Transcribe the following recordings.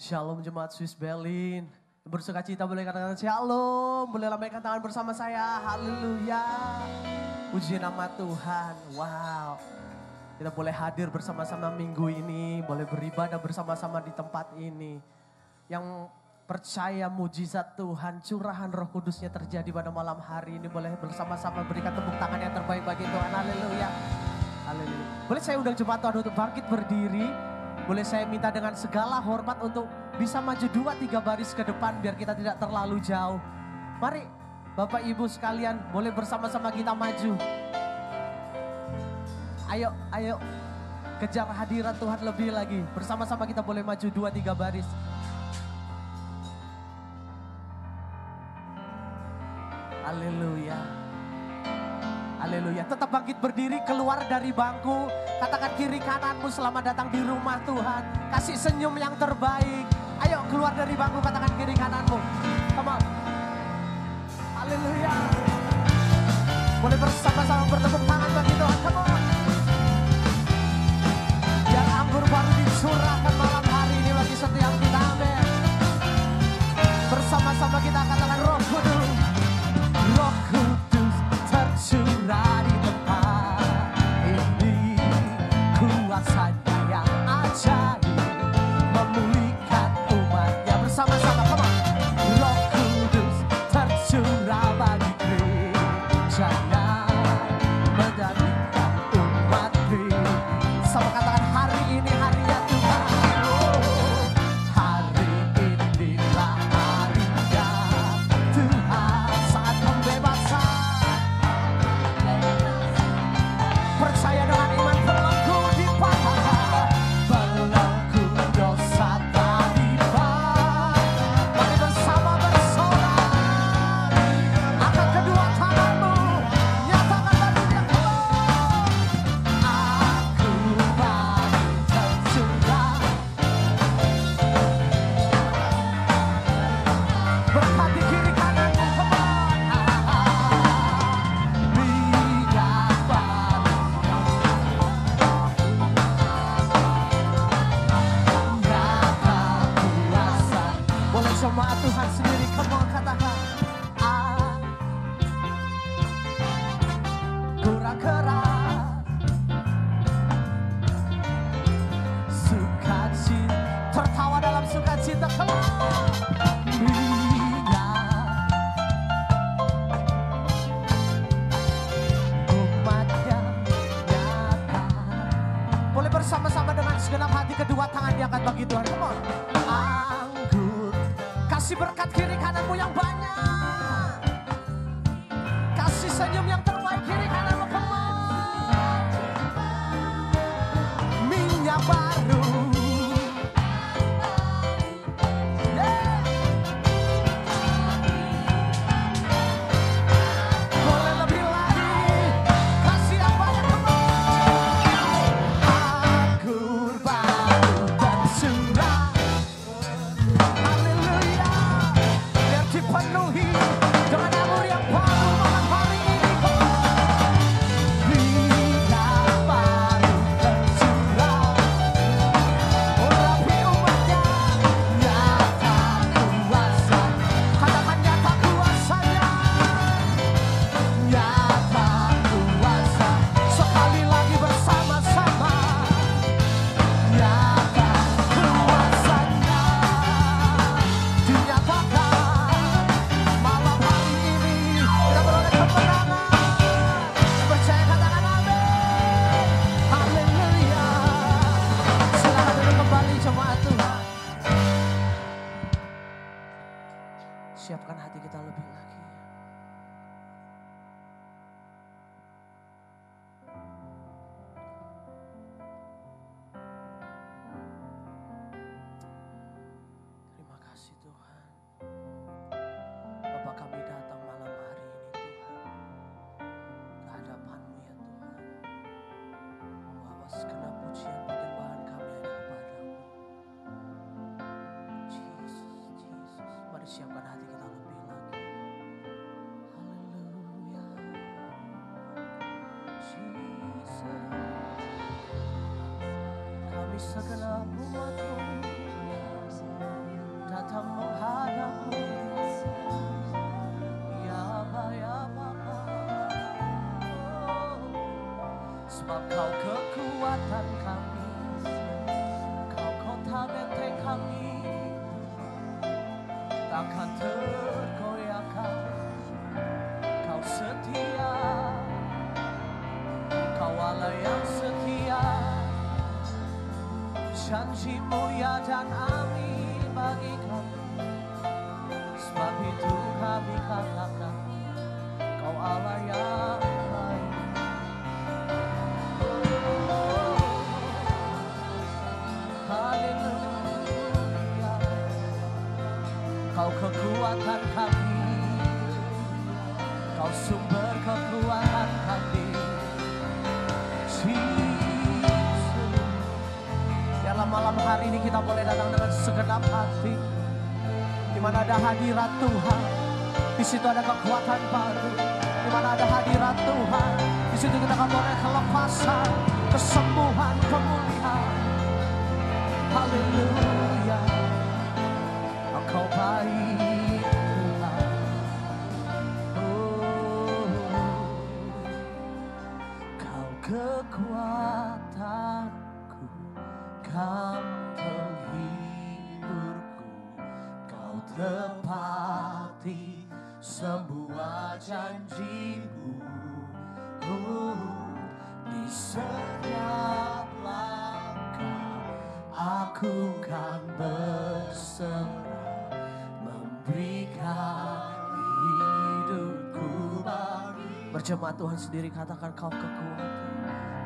Shalom jemaat Swiss Berlin. Bersuka cita boleh katakan shalom. Boleh lambaikan tangan bersama saya. Haleluya. Puji nama Tuhan. Wow. Kita boleh hadir bersama-sama minggu ini. Boleh beribadah bersama-sama di tempat ini. Yang percaya mujizat Tuhan, curahan Roh Kudusnya terjadi pada malam hari ini. Boleh bersama-sama berikan tepuk tangan yang terbaik bagi Tuhan. Haleluya. Haleluya. Boleh saya undang jemaat Tuhan untuk bangkit berdiri. Boleh saya minta dengan segala hormat untuk bisa maju 2-3 baris ke depan biar kita tidak terlalu jauh. Mari Bapak Ibu sekalian boleh bersama-sama kita maju. Ayo kejar hadirat Tuhan lebih lagi. Bersama-sama kita boleh maju 2-3 baris. Haleluya. Haleluya. Tetap bangkit berdiri, keluar dari bangku. Katakan kiri kananmu, selamat datang di rumah Tuhan. Kasih senyum yang terbaik. Ayo keluar dari bangku, katakan kiri kananmu. Come on. Haleluya. Boleh bersama-sama bertepuk tangan bagi Tuhan. Come on. Biar anggur baru dicurahkan malam hari ini bagi setiap kita. Amin. Bersama-sama kita katakan Roh Kudus. Roh Kudus tercurah di tempat ini. Kuasanya yang ajaib memulihkan umatnya. Bersama-sama, come on. Roh Kudus tercurah bagi gerejanya, menjadikan umat sama katakan hari ini harinya Tuhan. Hari inilah harinya Tuhan, saat pembebasan. Percaya dengan iman, belenggu dipatahkan, belenggu dosa tak dibawa. Mari bersama bersorak, angkat kedua tanganmu, nyatakan bagi dia, aku baru tercurah. Berkati kiri kananmu, come on. Minyak baru nyata kuasa. Boleh jemaat Tuhan sendiri, come on, katakan kurang keras, sukacita, tertawa dalam sukacita, come on. Umatnya nyata. Boleh bersama-sama dengan segenap hati, kedua tangan diangkat bagi Tuhan, come on. Anggur, kasih berkat kiri kananmu yang banyak, kasih senyum yang terbaik kiri kananmu, come on. Minyak baru, yeah. Boleh lebih lagi, kasih yang banyak, come on. Anggur baru tercurah, haleluya. Biar dipenuhi dengan anggur yang baru malam hari ini, come on. Minyak baru tercurah, urapi umatnya, nyata kuasa. Katakan nyata kuasanya, nyata kuasa. Sekali lagi bersama-sama, nyata kuasanya dinyatakan malam hari ini. Kita beroleh kemenangan. Yang percaya katakan amin. Haleluya. Silakan duduk kembali jemaat Tuhan. Siapkan hati kita lebih lagi. Terima kasih Tuhan. Bapa, kami datang malam hari ini Tuhan, ke hadapan-Mu ya Tuhan. Membawa segenap pujian penyembahan kami hanya kepadamu. Jesus, Jesus. Mari siapkan hati kita lebih lagi. Haleluya. Jesus. Kami segenap umat-Mu Kau kekuatan kami, Kau kota benteng kami, takkan tergoyahkan. Kau setia, Kau Allah yang setia, janji-Mu ya dan amin bagi kami. Sebab itu kami katakan, Kau Allah yang baik. Haleluya. Kau kekuatan kami, Kau sumber kekuatan kami. Dalam malam hari ini kita boleh datang dengan segenap hati, di mana ada hadirat Tuhan, di situ ada kekuatan baru. Di mana ada hadirat Tuhan, di situ kita akan boleh kelepasan, kesembuhan, pemulihan. Haleluya, Engkau baik Tuhan. Oh, Kau kekuatanku, Kau penghiburku, Kau tepati semua janji-Mu. Di setiap langkah aku kan berserah, memberikan hidupku bagi. Berjemaat Tuhan sendiri katakan, Kau kekuatan,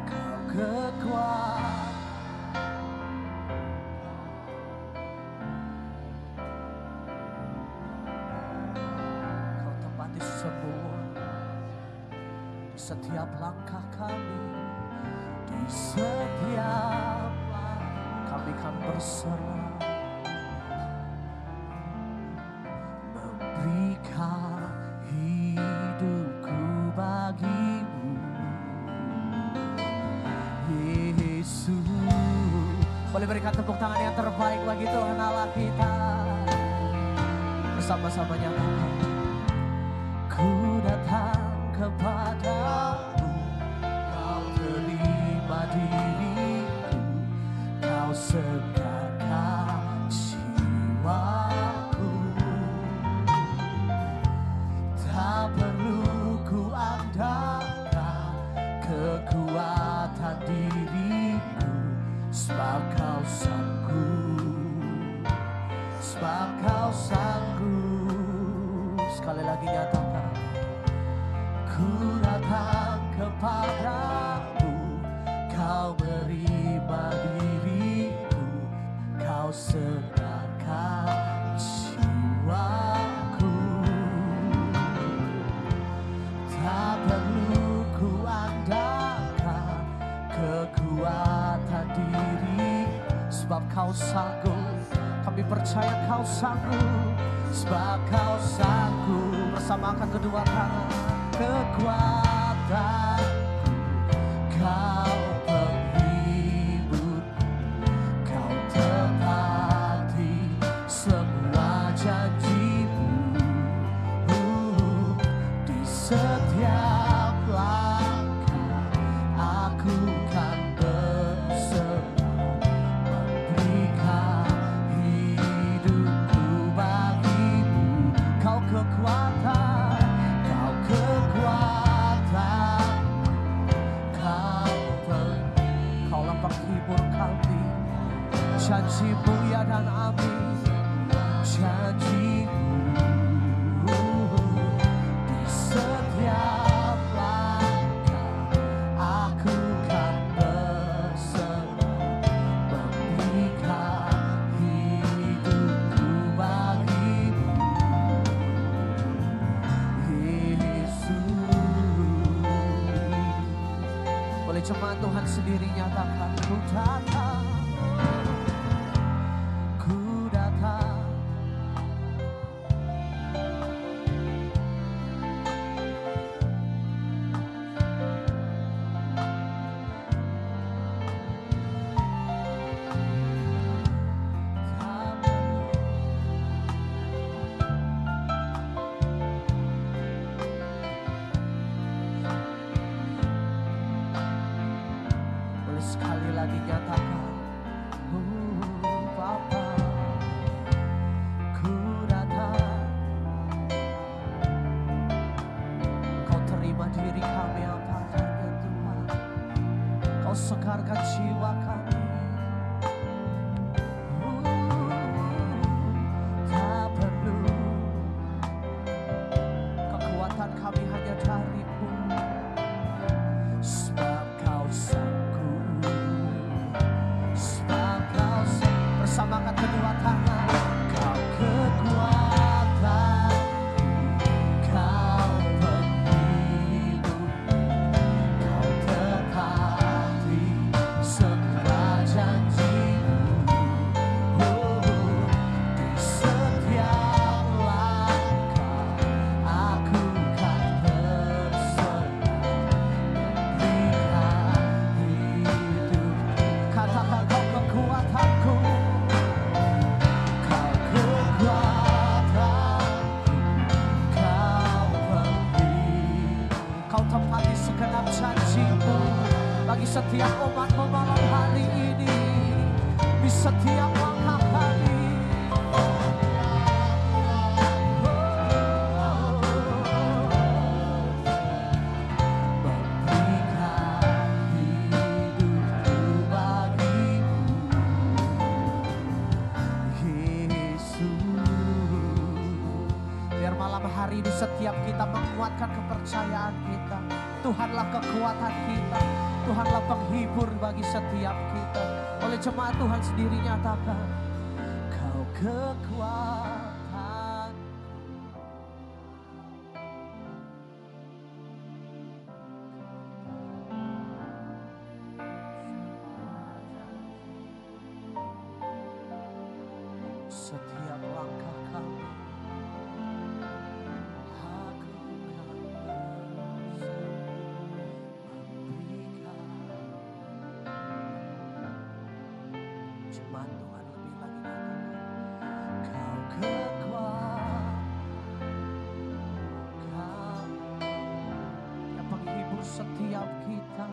Kau kekuatan. Setiap langkah kami, di setiap langkah kami kan berserah, memberikan hidupku bagi-Mu, Yesus. Boleh berikan tepuk tangan yang terbaik bagi Tuhan Allah kita. Bersama-sama nyatakan, ku datang kepadamu, Kau terima diriku, Kau segarkan jiwaku. Tak perlu ku andalkan kekuatan diriku, sebab Kau sanggup, sebab Kau sanggup. Sekali lagi nyatakan, ku datang kepadamu, Kau terima diriku, Kau serahkan jiwaku. Tak perlu ku andalkan kekuatan diri, sebab Kau sanggup. Kami percaya Kau sanggup, sebab Kau sanggup. Bersamakan kedua tangan, kekuatanku, Kau penghibur, Kau tepati semua janji-Mu. Di setiap langkah aku kan berserah, memberikan hidupku bagi-Mu. Kau kekuatan, Kau kekuatan, Kau penghibur kami. Janji-Mu ya dan amin, janji-Mu. Di setiap langkah aku kan berserah, memberikan hidupku bagi-Mu, Yesus. Boleh jemaat Tuhan sendiri nyatakan, ku datang, ku datang. hari ini setiap kita menguatkan kepercayaan kita. Tuhanlah kekuatan kita, Tuhanlah penghibur bagi setiap kita. Oleh jemaat Tuhan sendiri nyatakan, Kau kekuatan. Setiap langkah kami, aku kan memberikan. Jemaat Tuhan lebih lagi nyatakan, Kau kekuatan yang penghibur setiap kita.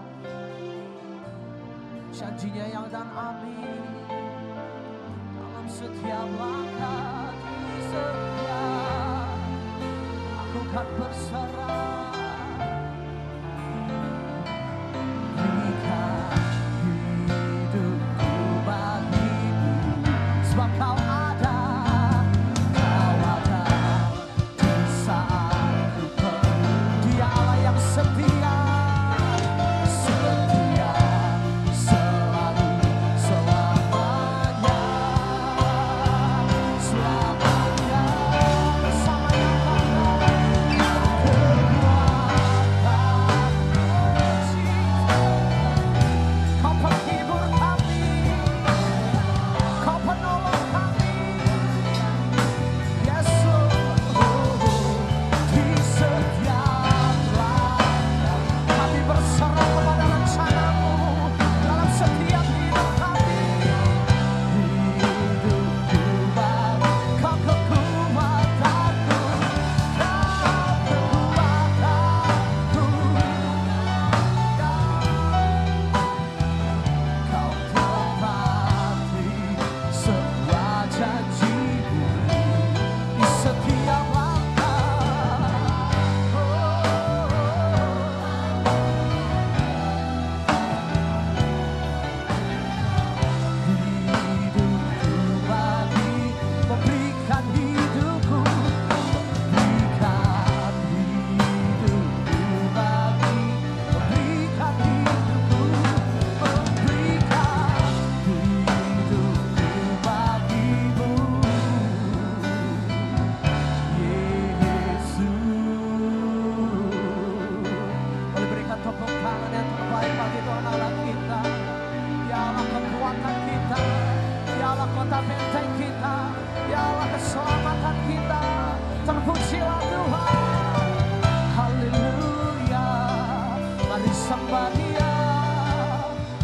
Janjinya yang dan amin. Setiap langkah di setiap aku kan berserah. Berikan hidupku bagimu, sebab Kau ada di saat ku perlu. Dia Allah yang setia.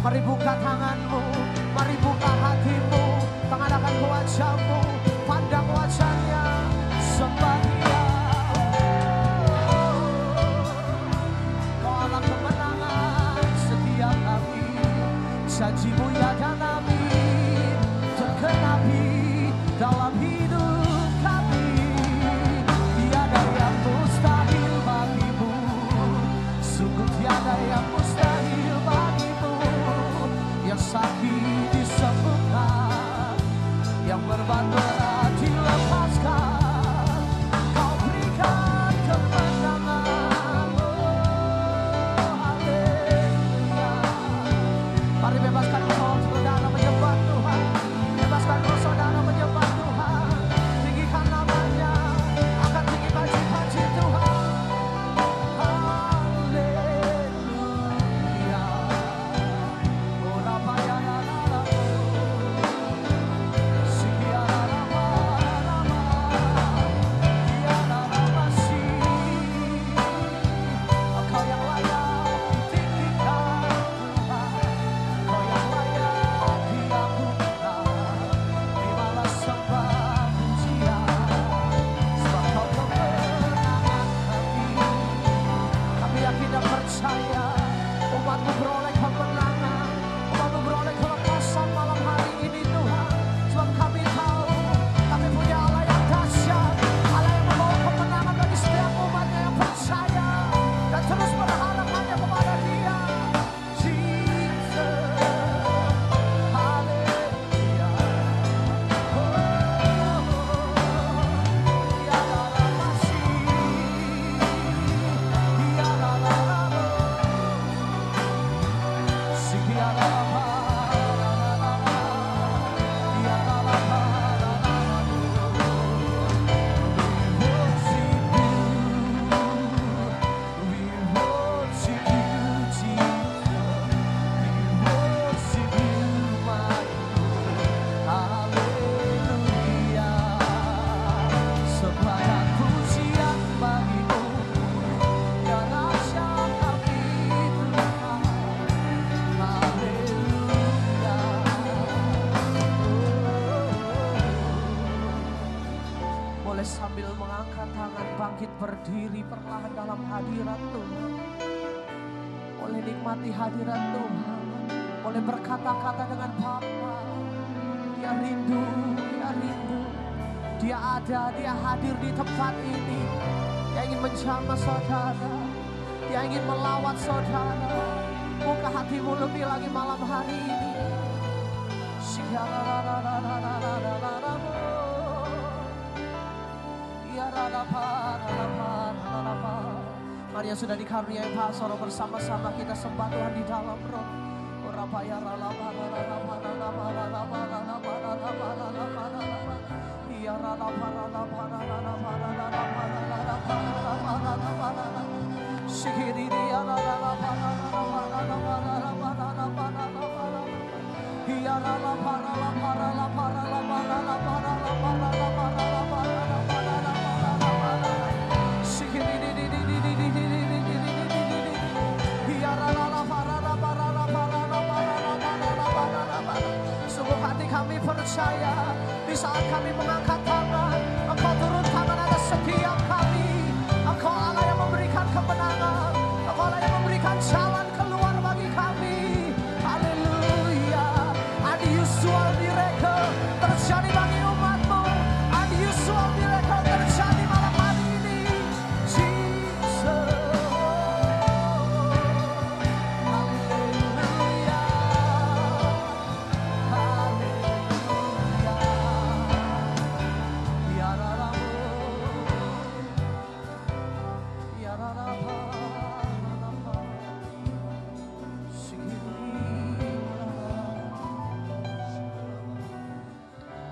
Mari buka tanganmu, mari buka hatimu, tengadahkan wajahmu, pandang wajahnya, sembah Dia. Kau Allah kemenangan setiap kami, janji-Mu ya dan amin, tergenapi dalam hidup kami. Tiada yang mustahil bagimu, sungguh tiada yang mustahil bagimu. Yang sakit disembuhkan, yang beban berat dilepaskan. Kau berikan kemenangan, oh haleluya. Mari bebaskan roh saudara menyembah Tuhan, bebaskan roh saudara menyembah Tuhan. boleh sambil mengangkat tangan, bangkit berdiri perlahan dalam hadirat Tuhan. Boleh nikmati hadirat Tuhan. Boleh berkata-kata dengan Bapa. Dia rindu, dia rindu. Dia ada, dia hadir di tempat ini. Dia ingin menjamah saudara. Dia ingin melawat saudara. Buka hatimu lebih lagi malam hari ini. Mari yang sudah dikaruniai Pastor bersama-sama kita sembah Tuhan di dalam roh. Sungguh hati kami percaya di saat kami mengangkat tangan, Engkau turun tangan atas setiap kami. Engkau Allah yang memberikan kemenangan, Engkau Allah yang memberikan jalan keluar bagi kami. Haleluya. Unusual miracle terjadi bagi umatmu. Unusual miracle terjadi malam hari ini. Jesus.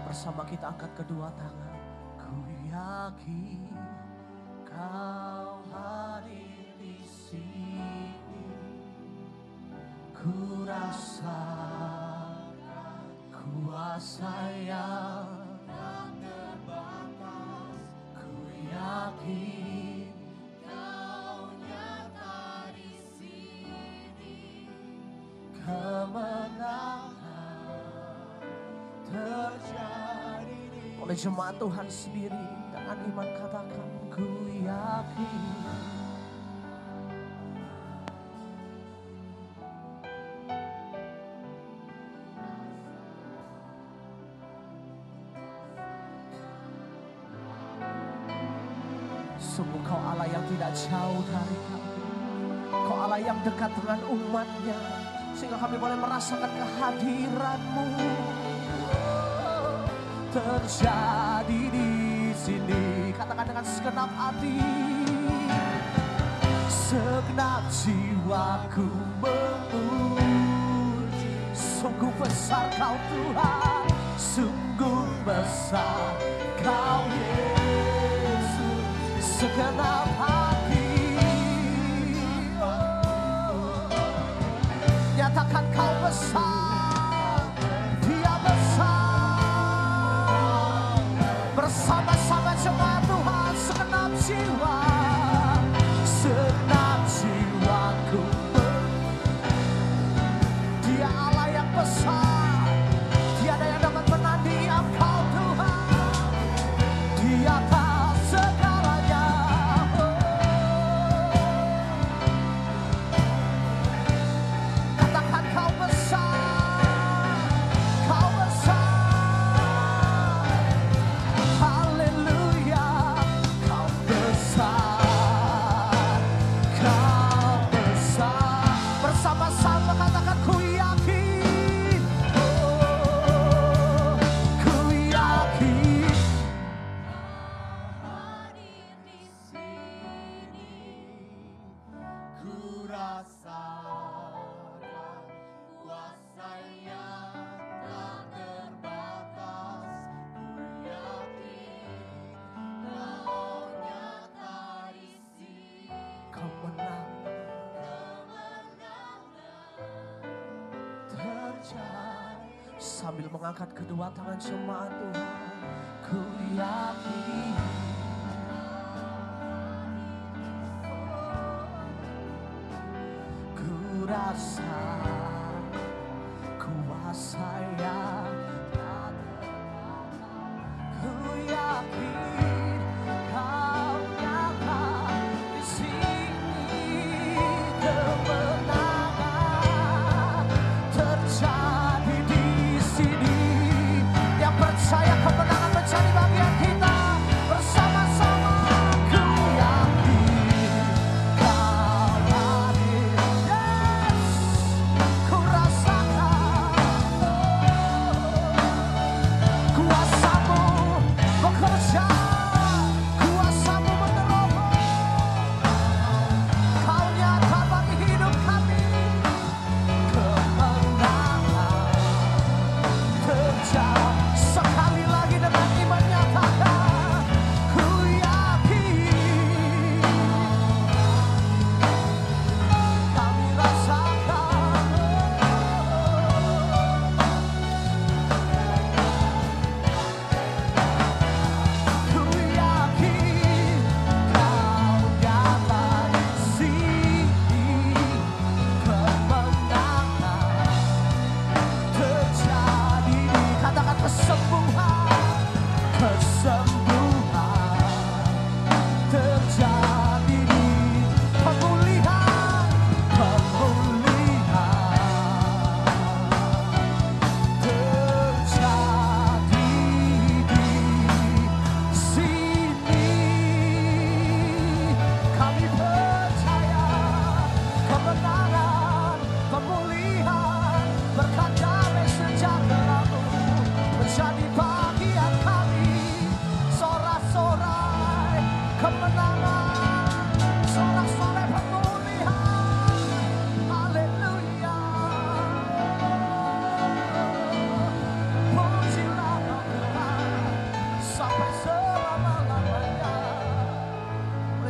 Bersama kita angkat kedua tangan. Ku yakin Kau hadir di sini. Ku rasakan kuasa yang tak terbatas. Ku yakin Kau nyata di sini. Kemenangan terjadi. Oleh jemaat Tuhan sendiri dengan iman katakan ku yakin. Sungguh Kau Allah yang tidak jauh dari kami. Kau Allah yang dekat dengan umatnya, sehingga kami boleh merasakan kehadiran-Mu. Terjadi di sini, katakan dengan segenap hati, segenap jiwaku memuji. Sungguh besar Kau Tuhan, sungguh besar Kau Yesus. Segenap hati, nyatakan Kau besar, Dia besar. Bersama-sama jemaat Tuhan, segenap jiwa, segenap jiwaku. Dia Allah yang besar, tiada yang dapat menandingi Engkau Tuhan. Di atas segalanya, katakan Kau besar, Kau besar. Bersama-sama katakan ku yakin, oh, ku yakin Kau hadir di sini. Ku rasakan kuasa yang tak terbatas. Ku yakin Kau nyata di sini. Kau menang. Sambil mengangkat kedua tangan jemaat Tuhan, ku yakin ku rasa kuasa yang tak terbatas. Ku yakin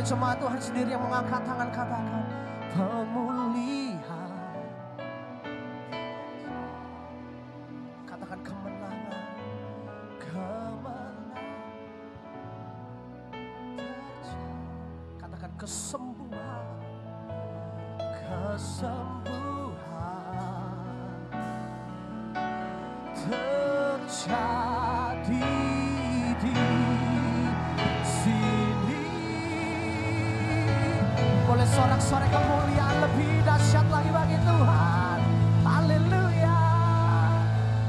Jemaat Tuhan sendiri yang mengangkat tangan, katakan pemulihan. Katakan kemenangan, kemenangan terjadi. Katakan kesembuhan, kesembuhan terjadi di sini. Boleh sorak-sorai kemuliaan lebih dahsyat lagi bagi Tuhan. Haleluya.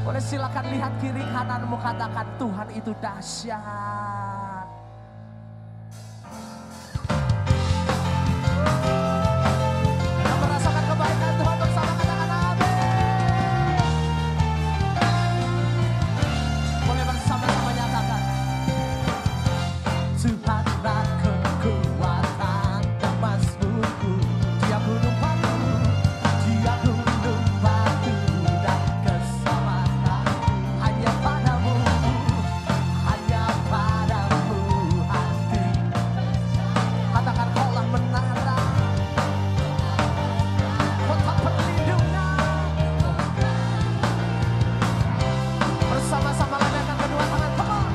Boleh silakan lihat kiri kananmu, katakan Tuhan itu dahsyat. Yang merasakan kebaikan Tuhan bersama, katakan amin. Boleh bersama-sama nyatakan Tuhanlah kekuatan dan mazmurku. Dia gunung batu, dia gunung batu dan keselamatanku. Hanya padamu hati. Katakan kaulah menara, kota perlindungan. Bersama-sama lambaikan kedua tangan, come on.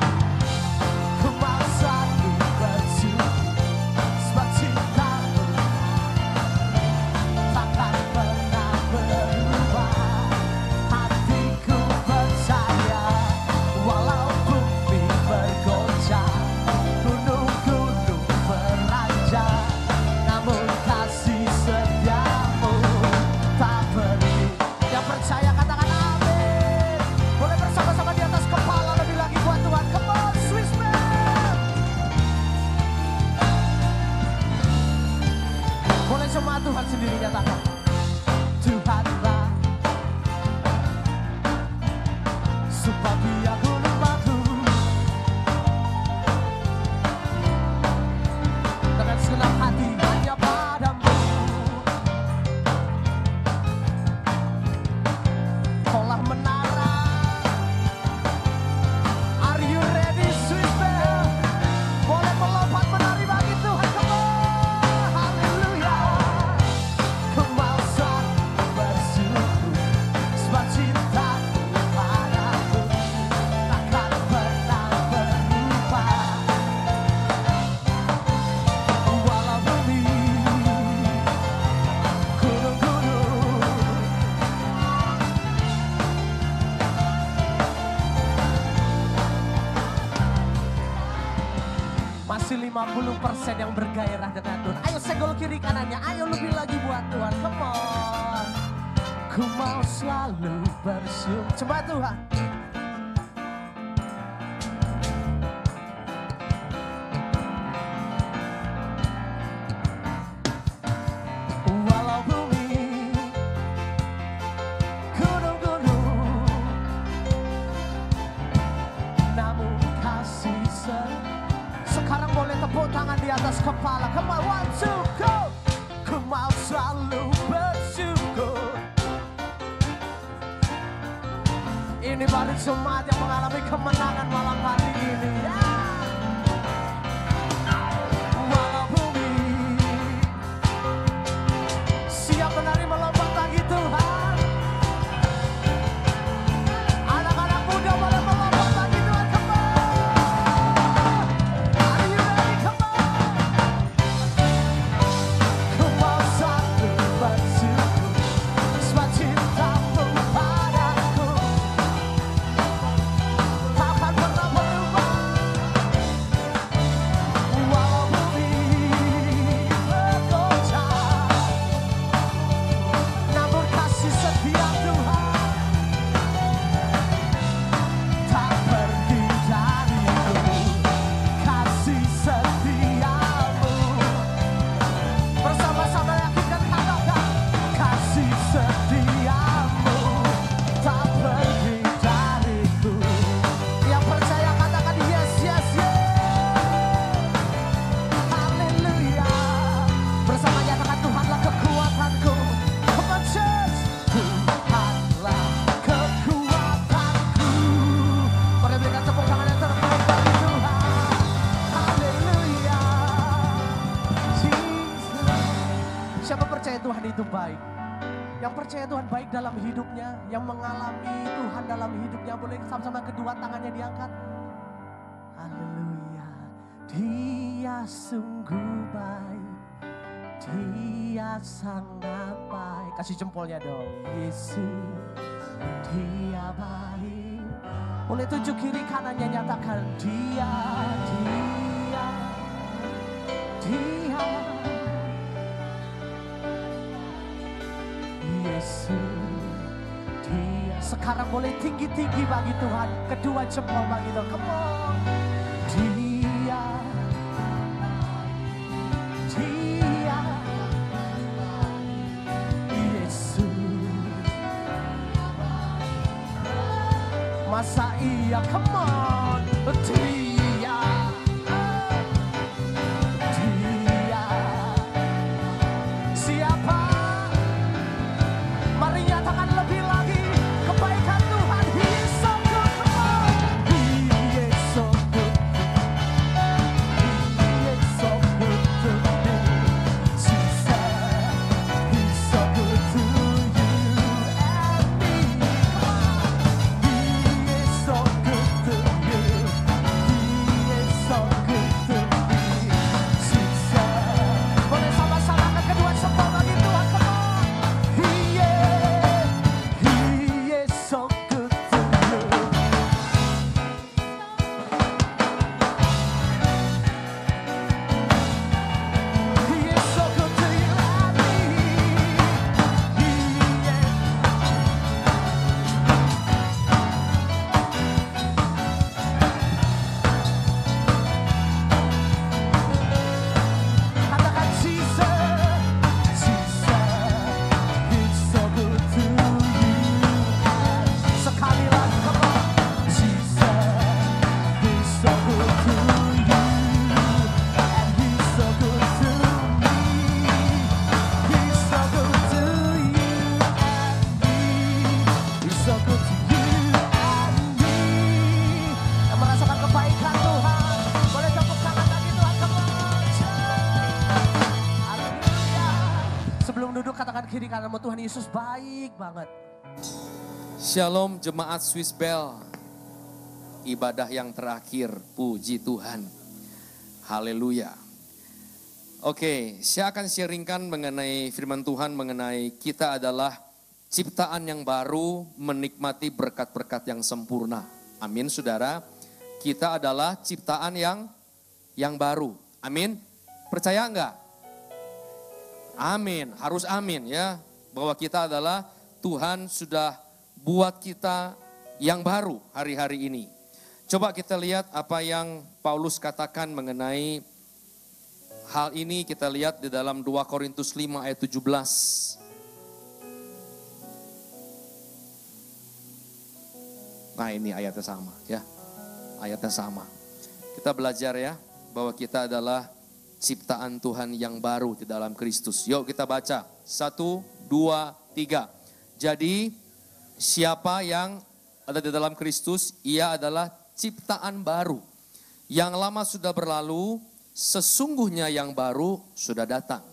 Ku mau selalu bersyukur sebab cintamu takkan pernah berubah. Hatiku percaya walau bumi bergoncang, gunung-gunung beranjak, namun kasih setiamu tak pergi. Yang percaya katakan amin. Boleh bersama-sama di atas kepala lebih lagi buat Tuhan. Come on, Swiss band. Boleh jemaat Tuhan sendiri nyatakan Tuhanlah, sebab Dia gunung batu. Dengan segenap hati hanya padamu kaulah menara. Are you ready, Swiss band? Boleh melompat menari bagi Tuhan, come on. Haleluya. Ku mau selalu bersyukur sebab cintamu padaku takkan pernah berubah. Walau bumi gunung-gunung. Masih 50% yang bergairah dengan Tuhan. Ayo senggol kiri kanannya, ayo lebih lagi buat Tuhan, come on. Ku mau selalu bersyukur. Coba Tuhan. Walau bumi gunung-gunung, namun kasih sekarang boleh tepuk tangan di atas kepala. Come on, 1, 2, go. Ku mau selalu bersyukur. Ini baru jemaat yang mengalami kemenangan malam hari ini. Ya. Walau bumi siap menari melompat lagi Tuhan. Anak-anak muda boleh melompat lagi Tuhan. Come on. Are you ready? Come on. Ku mau selalu bersyukur sebab cintamu padaku takkan pernah berubah. begitu baik. Yang percaya Tuhan baik dalam hidupnya, yang mengalami Tuhan dalam hidupnya, boleh sama-sama kedua tangannya diangkat. Haleluya. Dia sungguh baik, Dia sangat baik. Kasih jempolnya dong. Yesus, Dia baik. Boleh tunjuk kiri kanannya, nyatakan Dia. Yesus, Dia. Sekarang boleh tinggi-tinggi bagi Tuhan, kedua jempol bagi Tuhan. Come on. Dia, Yesus. Masa iya, come on. Dia, siapa? Mari nyatakan lebih lagi kebaikan Tuhan. He is so good, come on. He is so good. He is so good to me. She said, He's so good to you and me. Come on. He is so good to you. He is so good to me. She said, boleh sama-sama ke kedua jempol bagi Tuhan. Come on. He is so good to you. He is so good to you and me. Katakan Jesus, He's so good to you. Sekali lagi, come on. Jesus, He's so good to you, and He's so good to me. He's so good to you and me. He's so good to you and me. Yang merasakan kebaikan Tuhan, boleh tepuk tangan bagi Tuhan, come on. Haleluya. Sebelum duduk katakan kiri kananmu, Tuhan Yesus baik banget. Shalom jemaat Swiss Bell. Ibadah yang terakhir, puji Tuhan. Haleluya. Oke, saya akan sharingkan mengenai firman Tuhan, mengenai kita adalah ciptaan yang baru, menikmati berkat-berkat yang sempurna. Amin saudara. Kita adalah ciptaan yang baru. Amin. Percaya enggak? Amin, harus amin ya. Bahwa kita adalah Tuhan sudah buat kita yang baru hari-hari ini. Coba kita lihat apa yang Paulus katakan mengenai hal ini. Kita lihat di dalam 2 Korintus 5 ayat 17. Nah ini ayatnya sama ya. Ayatnya sama. Kita belajar ya bahwa kita adalah ciptaan Tuhan yang baru di dalam Kristus. Yuk kita baca. 1, 2, 3. Jadi siapa yang ada di dalam Kristus, ia adalah ciptaan baru. Yang lama sudah berlalu, sesungguhnya yang baru sudah datang.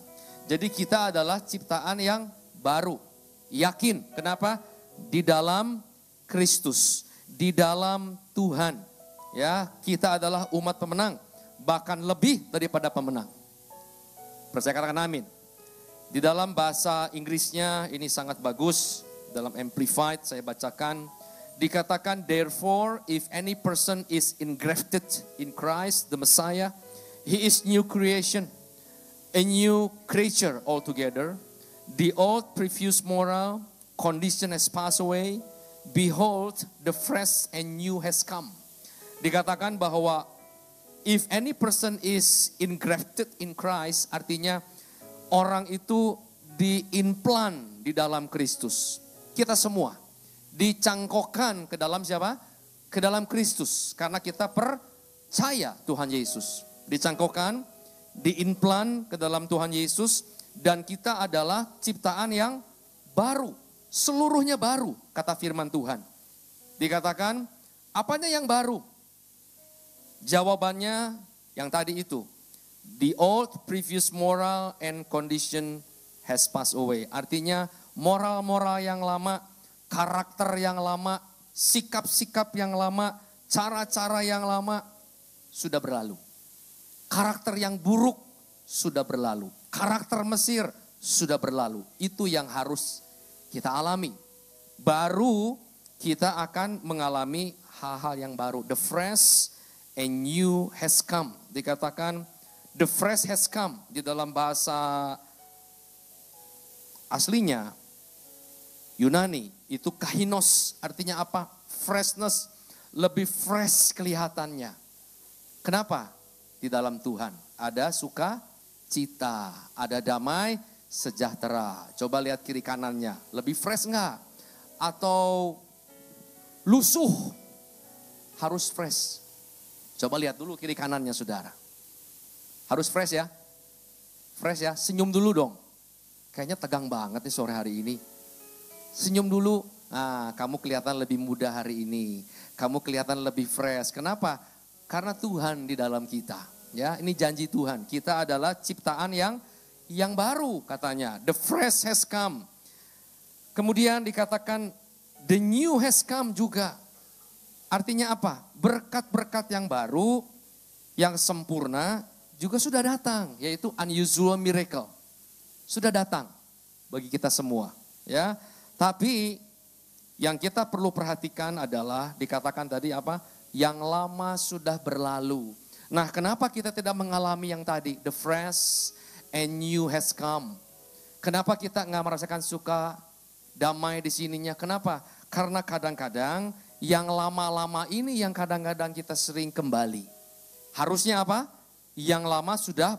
Jadi kita adalah ciptaan yang baru. Yakin, kenapa? Di dalam Kristus, di dalam Tuhan. Ya, kita adalah umat pemenang, bahkan lebih daripada pemenang. Percaya katakan amin. Di dalam bahasa Inggrisnya ini sangat bagus. Dalam Amplified saya bacakan. Dikatakan, therefore if any person is engrafted in Christ the Messiah, he is new creation, a new creature altogether. The old previous moral condition has passed away. Behold, the fresh and new has come. Dikatakan bahwa if any person is engrafted in Christ, artinya orang itu diimplant di dalam Kristus. Kita semua dicangkokkan ke dalam siapa? Ke dalam Kristus. Karena kita percaya Tuhan Yesus. Dicangkokkan, diimplant ke dalam Tuhan Yesus. Dan kita adalah ciptaan yang baru. Seluruhnya baru, kata firman Tuhan. Dikatakan, apanya yang baru? Jawabannya yang tadi itu. The old previous moral and condition has passed away. Artinya moral-moral yang lama, karakter yang lama, sikap-sikap yang lama, cara-cara yang lama sudah berlalu. Karakter yang buruk sudah berlalu. Karakter Mesir sudah berlalu. Itu yang harus kita alami. Baru kita akan mengalami hal-hal yang baru. The fresh and new has come. Dikatakan the fresh has come. Di dalam bahasa aslinya Yunani itu kahinos. Artinya apa? Freshness. Lebih fresh kelihatannya. Kenapa? Di dalam Tuhan ada sukacita, ada damai sejahtera. Coba lihat kiri kanannya, lebih fresh enggak? Atau lusuh? Harus fresh. Coba lihat dulu kiri kanannya saudara. Harus fresh ya? Fresh ya, senyum dulu dong. Kayaknya tegang banget nih sore hari ini. Senyum dulu, nah kamu kelihatan lebih muda hari ini. Kamu kelihatan lebih fresh, kenapa? Karena Tuhan di dalam kita. Ya, ini janji Tuhan. Kita adalah ciptaan yang baru katanya. The fresh has come. Kemudian dikatakan the new has come juga. Artinya apa? Berkat-berkat yang baru, yang sempurna juga sudah datang. Yaitu unusual miracle. Sudah datang bagi kita semua. Ya, tapi yang kita perlu perhatikan adalah dikatakan tadi apa? Yang lama sudah berlalu. Nah, kenapa kita tidak mengalami yang tadi? The fresh and new has come. Kenapa kita nggak merasakan suka, damai di sininya? Kenapa? Karena kadang-kadang yang lama-lama ini yang kadang-kadang kita sering kembali. Harusnya apa? Yang lama sudah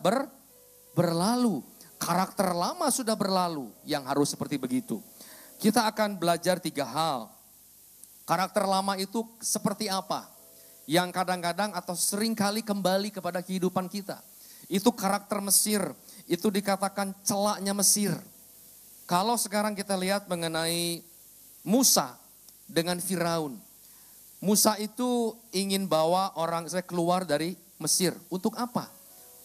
berlalu. Karakter lama sudah berlalu. Yang harus seperti begitu. Kita akan belajar 3 hal. Karakter lama itu seperti apa? Yang kadang-kadang atau sering kali kembali kepada kehidupan kita. Itu karakter Mesir. Itu dikatakan celaknya Mesir. Kalau sekarang kita lihat mengenai Musa dengan Firaun. Musa itu ingin bawa orang saya keluar dari Mesir. Untuk apa?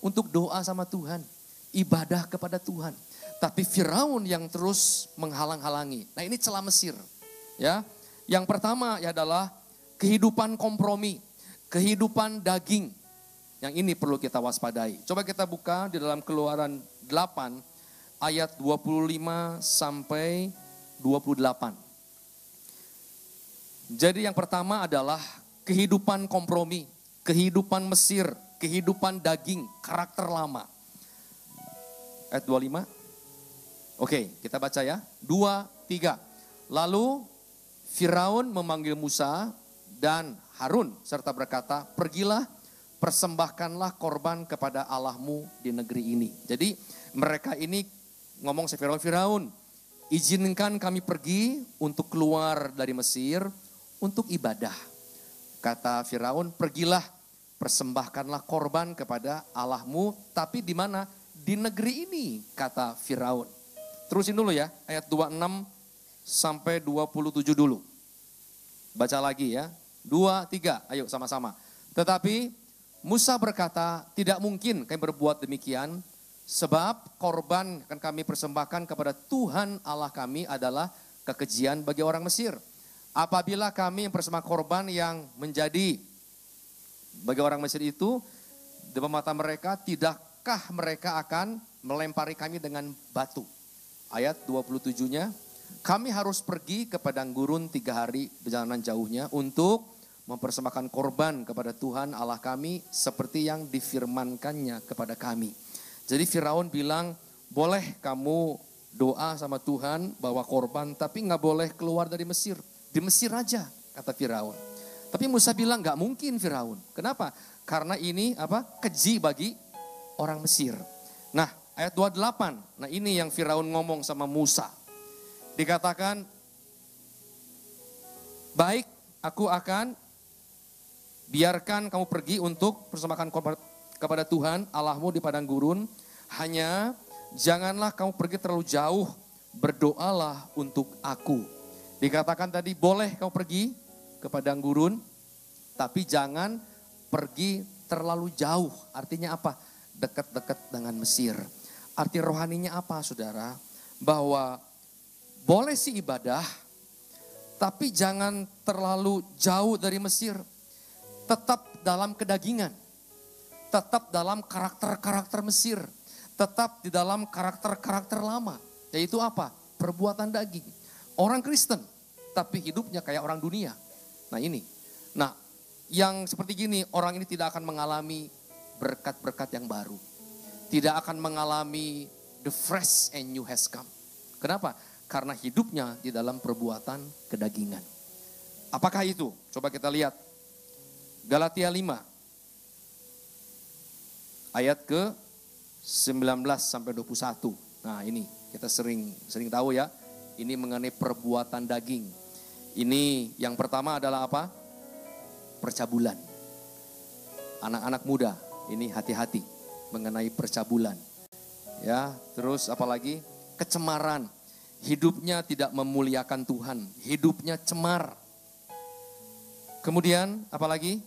Untuk doa sama Tuhan. Ibadah kepada Tuhan. Tapi Firaun yang terus menghalang-halangi. Nah, ini celah Mesir. Ya, yang pertama adalah kehidupan kompromi, kehidupan daging. Yang ini perlu kita waspadai. Coba kita buka di dalam Keluaran 8 ayat 25 sampai 28. Jadi yang pertama adalah kehidupan kompromi, kehidupan Mesir, kehidupan daging, karakter lama. Ayat 25. Oke, kita baca ya. 2, 3. Lalu Firaun memanggil Musa dan Harun serta berkata, pergilah, persembahkanlah korban kepada Allahmu di negeri ini. Jadi mereka ini ngomong Firaun, izinkan kami pergi untuk keluar dari Mesir untuk ibadah. Kata Firaun, pergilah, persembahkanlah korban kepada Allahmu, tapi di mana? Di negeri ini, kata Firaun. Terusin dulu ya, ayat 26 sampai 27 dulu. Baca lagi ya, 2, 3, ayo sama-sama. Tetapi Musa berkata, tidak mungkin kami berbuat demikian, sebab korban akan kami persembahkan kepada Tuhan Allah kami adalah kekejian bagi orang Mesir. Apabila kami mempersembahkan korban yang menjadi bagi orang Mesir itu, di mata mereka, tidakkah mereka akan melempari kami dengan batu? Ayat 27-nya, kami harus pergi ke padang gurun 3 hari perjalanan jauhnya untuk mempersembahkan korban kepada Tuhan Allah kami seperti yang difirmankannya kepada kami. Jadi Firaun bilang, boleh kamu doa sama Tuhan bawa korban, tapi nggak boleh keluar dari Mesir. Di Mesir aja, kata Firaun. Tapi Musa bilang nggak mungkin Firaun. Kenapa? Karena ini apa? Keji bagi orang Mesir. Nah, ayat 28. Nah, ini yang Firaun ngomong sama Musa. Dikatakan, baik, aku akan biarkan kamu pergi untuk persembahkan korban kepada Tuhan Allahmu di padang gurun. Hanya janganlah kamu pergi terlalu jauh, berdoalah untuk aku. Dikatakan tadi boleh kamu pergi ke padang gurun, tapi jangan pergi terlalu jauh. Artinya apa? Dekat-dekat dengan Mesir. Arti rohaninya apa saudara? bahwa boleh sih ibadah, tapi jangan terlalu jauh dari Mesir. Tetap dalam kedagingan, tetap dalam karakter-karakter Mesir, tetap di dalam karakter-karakter lama. Yaitu apa? Perbuatan daging. Orang Kristen, tapi hidupnya kayak orang dunia. Nah ini. Nah yang seperti gini, orang ini tidak akan mengalami berkat-berkat yang baru. Tidak akan mengalami the fresh and new has come. Kenapa? Karena hidupnya di dalam perbuatan kedagingan. Apakah itu? Coba kita lihat. Galatia 5. Ayat ke 19 sampai 21. Nah ini kita sering tahu ya. Ini mengenai perbuatan daging. Ini yang pertama adalah apa? Percabulan. Anak-anak muda, ini hati-hati mengenai percabulan. Ya, terus apalagi? Kecemaran. Hidupnya tidak memuliakan Tuhan, hidupnya cemar. Kemudian apalagi?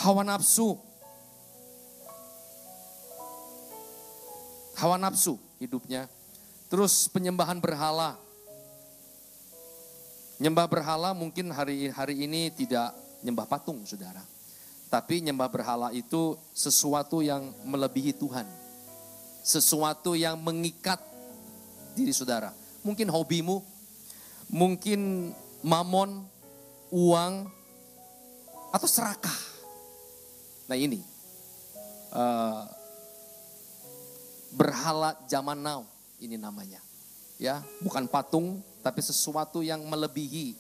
Hawa nafsu. Hawa nafsu hidupnya. Terus penyembahan berhala. Nyembah berhala mungkin hari ini tidak nyembah patung, saudara. Tapi nyembah berhala itu sesuatu yang melebihi Tuhan. Sesuatu yang mengikat diri saudara. Mungkin hobimu, mungkin mamon, uang, atau serakah. Nah ini, berhala zaman now, ini namanya. Ya, bukan patung, tapi sesuatu yang melebihi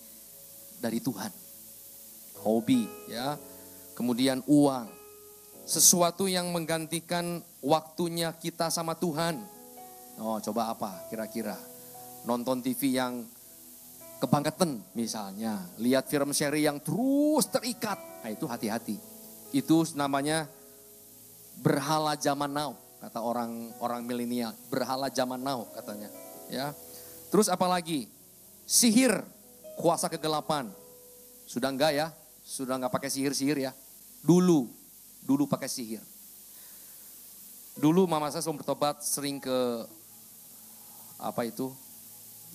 dari Tuhan. Hobi, ya, kemudian uang. Sesuatu yang menggantikan waktunya kita sama Tuhan. Oh, coba apa kira-kira? Nonton TV yang kebangetan misalnya. Lihat film seri yang terus terikat. Nah itu hati-hati. Itu namanya berhala zaman now. Kata orang milenial. Berhala zaman now katanya. Ya. Terus apa lagi? Sihir. Kuasa kegelapan. Sudah enggak ya? Sudah enggak pakai sihir-sihir ya? Dulu pakai sihir. Dulu mama saya sebelum bertobat sering ke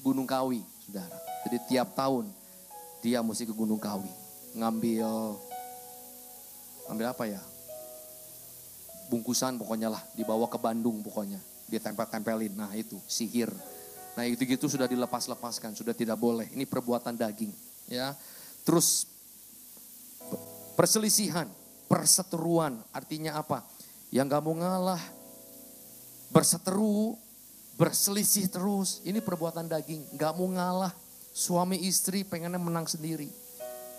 Gunung Kawi, saudara. Jadi tiap tahun dia mesti ke Gunung Kawi. Ngambil apa ya? Bungkusan pokoknya lah, dibawa ke Bandung pokoknya. Dia tempel-tempelin, nah itu sihir. Nah itu gitu sudah dilepas-lepaskan, sudah tidak boleh. Ini perbuatan daging. Ya. Terus perselisihan, perseteruan, artinya apa? Yang gak mau ngalah, berseteru, berselisih terus, ini perbuatan daging, gak mau ngalah. Suami istri pengennya menang sendiri.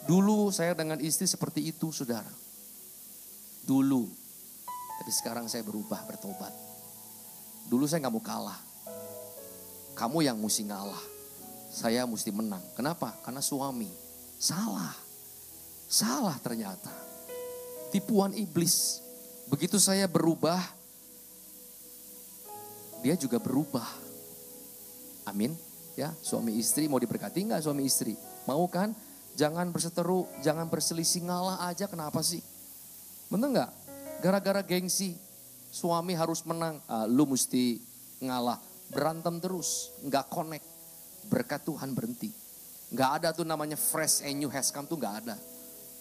Dulu saya dengan istri seperti itu, saudara. Dulu, tapi sekarang saya berubah, bertobat. Dulu saya gak mau kalah. Kamu yang mesti ngalah, saya mesti menang. Kenapa? Karena suami salah ternyata. Tipuan iblis. Begitu saya berubah, dia juga berubah. Amin. Ya, suami istri mau diberkati enggak suami istri? Mau kan? Jangan berseteru, jangan berselisih, ngalah aja, kenapa sih? Bener enggak? Gara-gara gengsi, suami harus menang, lu mesti ngalah. Berantem terus, enggak connect. Berkat Tuhan berhenti. Enggak ada tuh namanya fresh and new has come tuh enggak ada.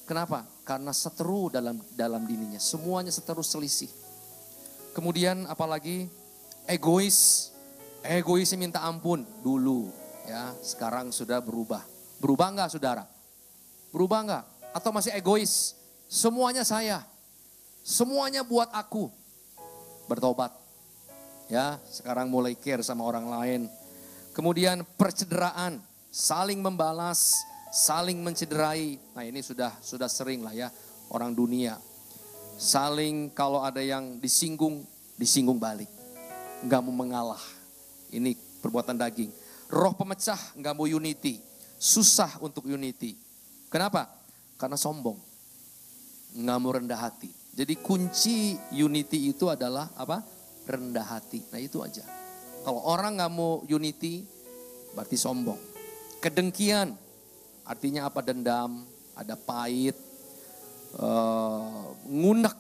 Kenapa? Karena seteru dalam dirinya, semuanya seteru selisih. Kemudian apalagi? Egoisnya minta ampun dulu ya, sekarang sudah berubah. Berubah enggak saudara? Berubah enggak? Atau masih egois? Semuanya saya, semuanya buat aku. Bertobat ya, sekarang mulai care sama orang lain. Kemudian percederaan, saling membalas, saling mencederai. Nah ini sudah sering lah ya orang dunia. Saling kalau ada yang disinggung balik. Enggak mau mengalah. Ini perbuatan daging. Roh pemecah, enggak mau unity. Susah untuk unity. Kenapa? Karena sombong. Enggak mau rendah hati. Jadi kunci unity itu adalah apa? Rendah hati. Nah itu aja. Kalau orang enggak mau unity, berarti sombong. Kedengkian, artinya apa? Dendam, ada pahit, ngunek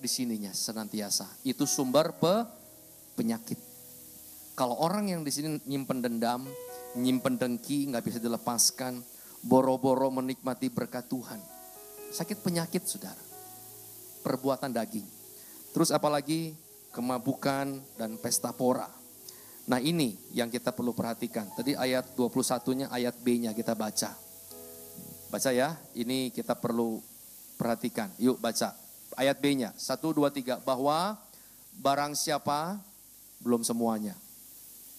di sininya senantiasa. Itu sumber penyakit. Kalau orang yang di sini nyimpen dendam, nyimpen dengki, nggak bisa dilepaskan, boro-boro menikmati berkat Tuhan. Sakit penyakit, saudara. Perbuatan daging. Terus apalagi kemabukan dan pesta pora. Nah ini yang kita perlu perhatikan. Tadi ayat 21-nya, ayat B-nya kita baca. Baca ya, ini kita perlu perhatikan. Yuk baca. Ayat B-nya, 1, 2, 3. Bahwa barang siapa, belum semuanya.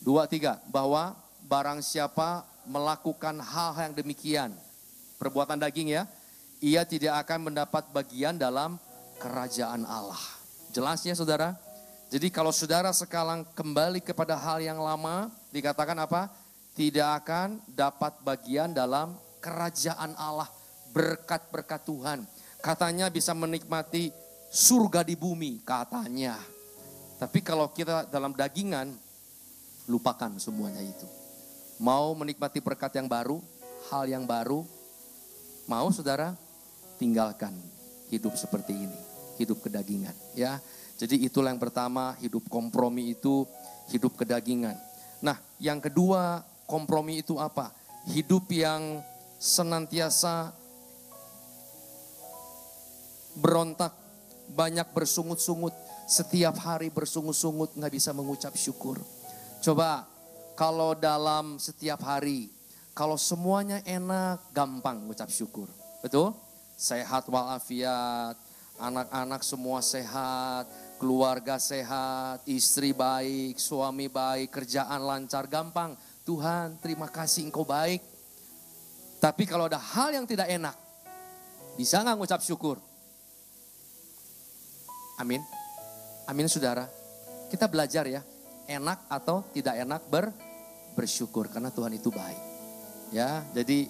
2, 3. Bahwa barang siapa melakukan hal yang demikian. Perbuatan daging ya. Ia tidak akan mendapat bagian dalam kerajaan Allah. Jelasnya saudara? Jadi kalau saudara sekarang kembali kepada hal yang lama, dikatakan apa? Tidak akan dapat bagian dalam kerajaan Allah, berkat-berkat Tuhan. Katanya bisa menikmati surga di bumi, katanya. Tapi kalau kita dalam dagingan, lupakan semuanya itu. Mau menikmati berkat yang baru, hal yang baru, mau saudara, tinggalkan hidup seperti ini, hidup kedagingan ya. Jadi itulah yang pertama, hidup kompromi itu hidup kedagingan. Nah yang kedua, kompromi itu apa? Hidup yang senantiasa berontak, banyak bersungut-sungut, setiap hari bersungut-sungut, gak bisa mengucap syukur. Coba kalau dalam setiap hari, kalau semuanya enak, gampang mengucap syukur. Betul? Sehat walafiat, anak-anak semua sehat, keluarga sehat, istri baik, suami baik, kerjaan lancar, gampang. Tuhan terima kasih engkau baik. Tapi kalau ada hal yang tidak enak, bisa gak ngucap syukur? Amin. Amin saudara. Kita belajar ya, enak atau tidak enak bersyukur karena Tuhan itu baik. Ya, jadi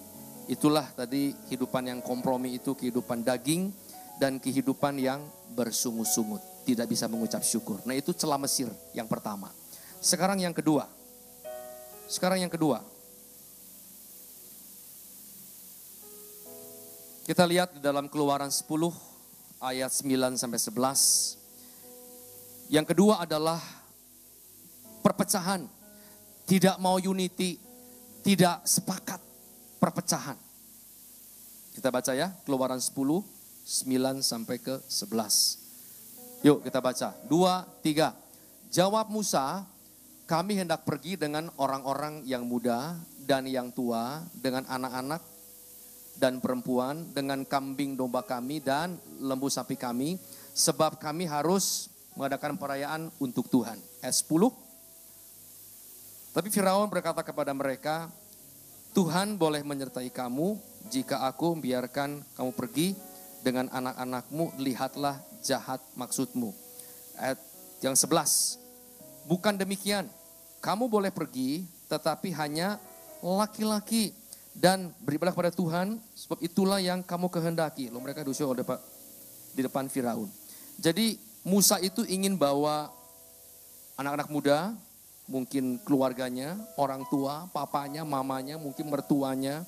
itulah tadi kehidupan yang kompromi itu kehidupan daging dan kehidupan yang bersungut-sungut. Tidak bisa mengucap syukur. Nah itu celah Mesir yang pertama. Sekarang yang kedua. Kita lihat di dalam Keluaran 10 ayat 9 sampai 11. Yang kedua adalah perpecahan. Tidak mau unity, tidak sepakat, perpecahan. Kita baca ya, Keluaran 10, 9 sampai ke 11. Yuk kita baca, 2, 3. Jawab Musa, kami hendak pergi dengan orang-orang yang muda dan yang tua, dengan anak-anak dan perempuan, dengan kambing domba kami dan lembu sapi kami, sebab kami harus mengadakan perayaan untuk Tuhan. Ayat 10. Tapi Firaun berkata kepada mereka, Tuhan boleh menyertai kamu jika aku membiarkan kamu pergi dengan anak-anakmu, lihatlah jahat maksudmu. Ayat yang 11. Bukan demikian, kamu boleh pergi tetapi hanya laki-laki dan beribadah kepada Tuhan, sebab itulah yang kamu kehendaki. Lalu mereka diusir di depan Firaun. Jadi Musa itu ingin bawa anak-anak muda, mungkin keluarganya, orang tua, papanya, mamanya, mungkin mertuanya,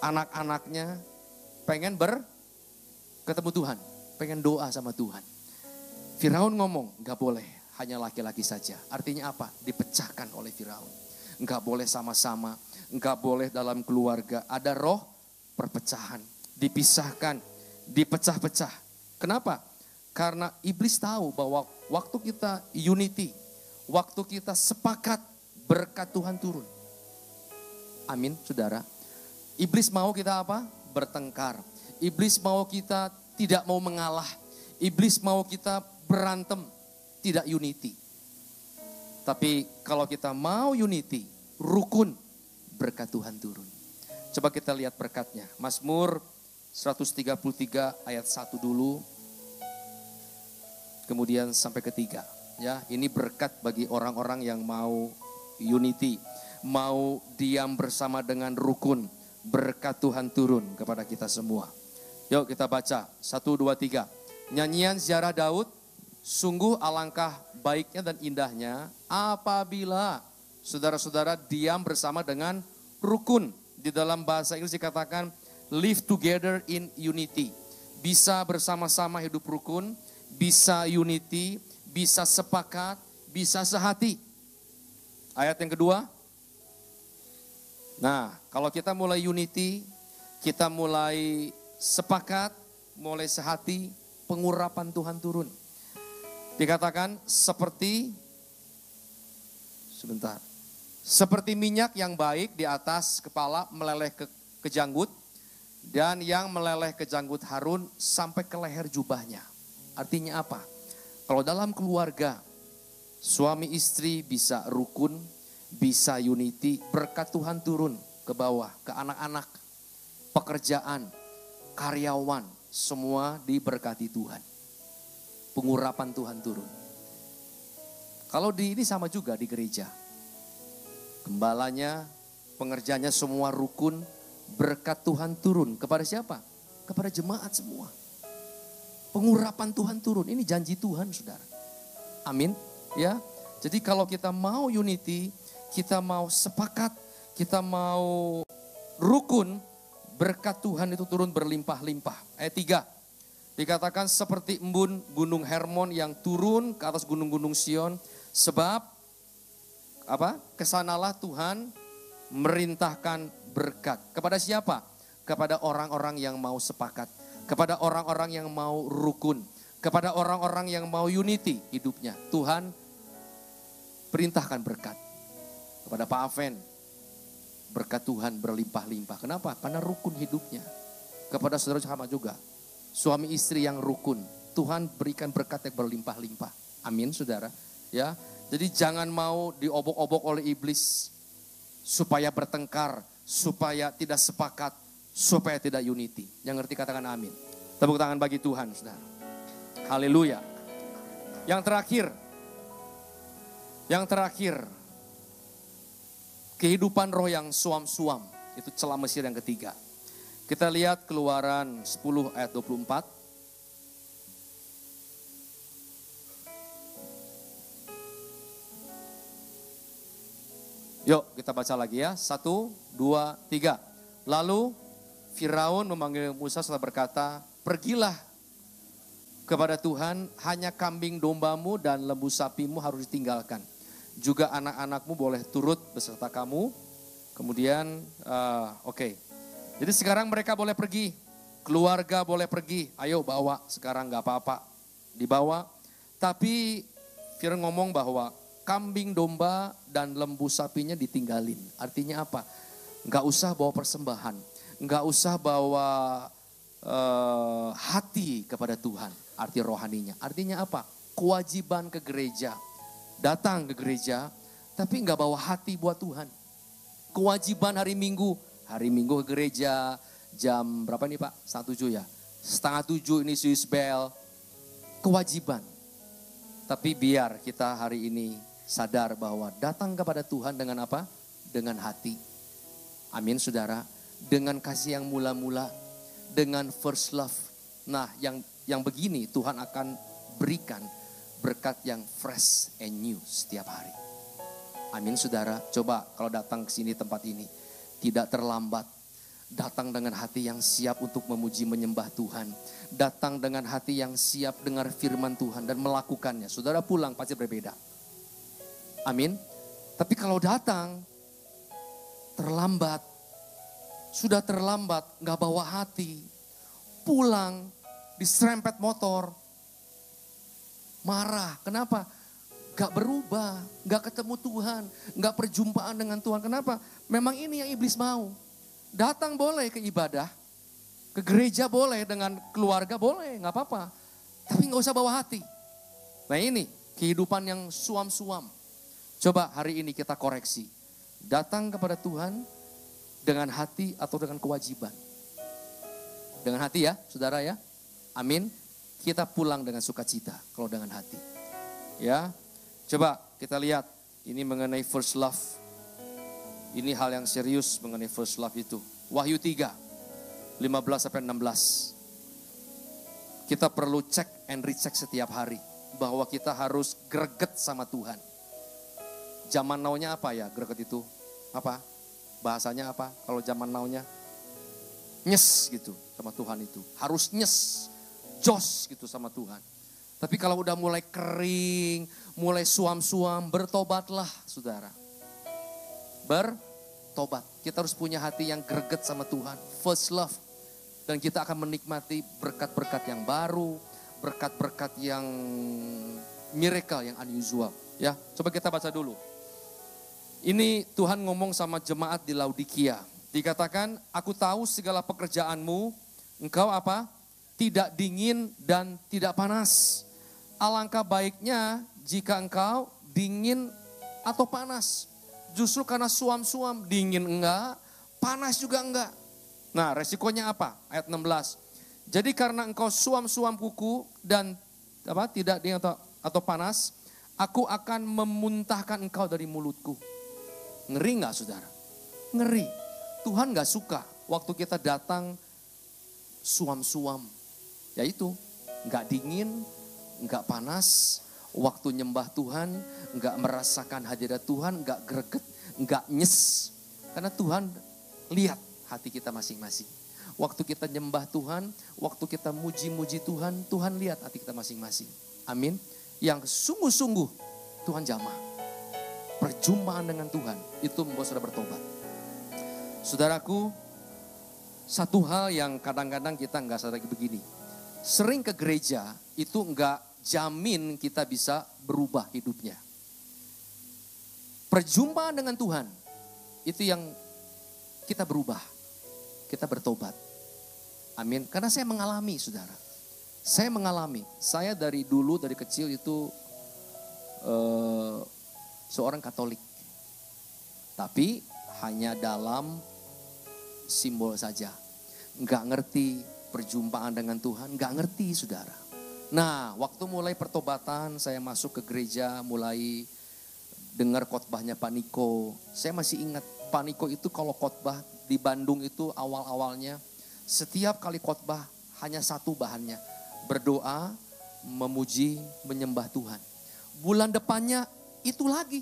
anak-anaknya, pengen ketemu Tuhan, pengen doa sama Tuhan. Firaun ngomong, gak boleh, hanya laki-laki saja. Artinya apa? Dipecahkan oleh Firaun. Gak boleh sama-sama, gak boleh dalam keluarga. Ada roh perpecahan, dipisahkan, dipecah-pecah. Kenapa? Karena iblis tahu bahwa waktu kita unity, waktu kita sepakat, berkat Tuhan turun. Amin, saudara. Iblis mau kita apa? Bertengkar. Iblis mau kita tidak mau mengalah. Iblis mau kita berantem, tidak unity. Tapi kalau kita mau unity, rukun, berkat Tuhan turun. Coba kita lihat berkatnya. Mazmur 133 ayat 1 dulu. Kemudian sampai ke 3. Ya, ini berkat bagi orang-orang yang mau unity, mau diam bersama dengan rukun. Berkat Tuhan turun kepada kita semua. Yuk kita baca, 1, 2, 3. Nyanyian ziarah Daud, sungguh alangkah baiknya dan indahnya apabila saudara-saudara diam bersama dengan rukun. Di dalam bahasa Inggris dikatakan live together in unity. Bisa bersama-sama hidup rukun, bisa unity, bisa sepakat, bisa sehati. Ayat yang kedua. Nah, kalau kita mulai unity, kita mulai sepakat, mulai sehati, pengurapan Tuhan turun. Dikatakan seperti minyak yang baik di atas kepala meleleh ke janggut, dan yang meleleh ke janggut Harun sampai ke leher jubahnya. Artinya apa? Kalau dalam keluarga, suami istri bisa rukun, bisa unity, berkat Tuhan turun ke bawah, ke anak-anak, pekerjaan, karyawan, semua diberkati Tuhan. Pengurapan Tuhan turun. Kalau ini sama juga di gereja. Gembalanya, pengerjanya semua rukun, berkat Tuhan turun. Kepada siapa? Kepada jemaat semua. Pengurapan Tuhan turun. Ini janji Tuhan, saudara. Amin. Ya. Jadi kalau kita mau unity, kita mau sepakat, kita mau rukun, berkat Tuhan itu turun berlimpah-limpah. Ayat 3. Dikatakan seperti embun gunung Hermon yang turun ke atas gunung-gunung Sion. Sebab apa? Kesanalah Tuhan merintahkan berkat. Kepada siapa? Kepada orang-orang yang mau sepakat. Kepada orang-orang yang mau rukun. Kepada orang-orang yang mau unity hidupnya. Tuhan perintahkan berkat. Kepada Pak Aven, berkat Tuhan berlimpah-limpah. Kenapa? Karena rukun hidupnya. Kepada saudara sama juga. Suami istri yang rukun. Tuhan berikan berkat yang berlimpah-limpah. Amin, saudara. Ya, jadi jangan mau diobok-obok oleh iblis supaya bertengkar, supaya tidak sepakat, supaya tidak unity. Yang ngerti katakan amin. Tepuk tangan bagi Tuhan, saudara. Haleluya. Yang terakhir, kehidupan roh yang suam-suam, itu celah Mesir yang ketiga. Kita lihat Keluaran 10 ayat 24. Yuk kita baca lagi ya. 1, 2, 3. Lalu Firaun memanggil Musa serta berkata, pergilah kepada Tuhan, hanya kambing dombamu dan lembu sapimu harus ditinggalkan. Juga anak-anakmu boleh turut beserta kamu. Kemudian, oke. Jadi sekarang mereka boleh pergi. Keluarga boleh pergi. Ayo bawa, sekarang gak apa-apa. Dibawa. Tapi Firaun ngomong bahwa kambing domba dan lembu sapinya ditinggalin. Artinya apa? Gak usah bawa persembahan. Gak usah bawa hati kepada Tuhan. Arti rohaninya. Artinya apa? Kewajiban ke gereja. Datang ke gereja, tapi gak bawa hati buat Tuhan. Kewajiban hari Minggu ke gereja. Jam berapa nih Pak? 7 ya? 6:30 ini Swiss Bell. Kewajiban. Tapi biar kita hari ini sadar bahwa datang kepada Tuhan dengan apa? Dengan hati. Amin saudara. Dengan kasih yang mula-mula. Dengan first love. Nah yang begini Tuhan akan berikan berkat yang fresh and new setiap hari. Amin saudara. Coba kalau datang ke sini tempat ini. Tidak terlambat. Datang dengan hati yang siap untuk memuji menyembah Tuhan. Datang dengan hati yang siap dengar firman Tuhan dan melakukannya. Saudara pulang pasti berbeda. Amin. Tapi kalau datang terlambat, sudah terlambat, gak bawa hati, pulang, diserempet motor, marah. Kenapa? Gak berubah, gak ketemu Tuhan, gak perjumpaan dengan Tuhan. Kenapa? Memang ini yang iblis mau. Datang boleh ke ibadah, ke gereja boleh, dengan keluarga boleh, gak apa-apa. Tapi gak usah bawa hati. Nah ini kehidupan yang suam-suam. Coba hari ini kita koreksi. Datang kepada Tuhan dengan hati atau dengan kewajiban. Dengan hati ya, saudara ya. Amin. Kita pulang dengan sukacita kalau dengan hati. Ya. Coba kita lihat ini mengenai first love. Ini hal yang serius mengenai first love itu. Wahyu 3, 15 sampai 16. Kita perlu cek and recheck setiap hari. Bahwa kita harus greget sama Tuhan. Zaman now-nya apa ya greget itu? Apa? Bahasanya apa? Kalau zaman now-nya? Nyes gitu sama Tuhan itu. Harus nyes, jos gitu sama Tuhan. Tapi kalau udah mulai kering, mulai suam-suam, bertobatlah saudara. bertobat. Kita harus punya hati yang greget sama Tuhan, first love. Dan kita akan menikmati berkat-berkat yang baru, berkat-berkat yang miracle, yang unusual. Ya, coba kita baca dulu. Ini Tuhan ngomong sama jemaat di Laodikia. Dikatakan, aku tahu segala pekerjaanmu, engkau apa? Tidak dingin dan tidak panas. Alangkah baiknya jika engkau dingin atau panas. Justru karena suam-suam, dingin enggak, panas juga enggak. Nah, resikonya apa? Ayat 16. Jadi karena engkau suam-suam kuku dan apa? Tidak dingin atau panas, aku akan memuntahkan engkau dari mulutku. Ngeri enggak, saudara? Ngeri. Tuhan enggak suka waktu kita datang suam-suam. Yaitu enggak dingin, enggak panas. Waktu nyembah Tuhan, enggak merasakan hadirat Tuhan, enggak greget, enggak nyes. Karena Tuhan lihat hati kita masing-masing. Waktu kita nyembah Tuhan, waktu kita muji-muji Tuhan, Tuhan lihat hati kita masing-masing. Amin. Yang sungguh-sungguh Tuhan jamah. Perjumpaan dengan Tuhan itu membuat saudara bertobat. Saudaraku, satu hal yang kadang-kadang kita enggak sadar begini. Sering ke gereja itu enggak jamin kita bisa berubah hidupnya. Perjumpaan dengan Tuhan itu yang kita berubah. Kita bertobat. Amin. Karena saya mengalami, saudara. Saya mengalami. Saya dari dulu, dari kecil itu seorang Katolik. Tapi hanya dalam simbol saja. Enggak ngerti perjumpaan dengan Tuhan, enggak ngerti, saudara. Nah, waktu mulai pertobatan, saya masuk ke gereja, mulai dengar khotbahnya Pak Niko. Saya masih ingat, Pak Niko itu kalau khotbah di Bandung itu awal-awalnya, setiap kali khotbah hanya satu bahannya. Berdoa, memuji, menyembah Tuhan. Bulan depannya itu lagi.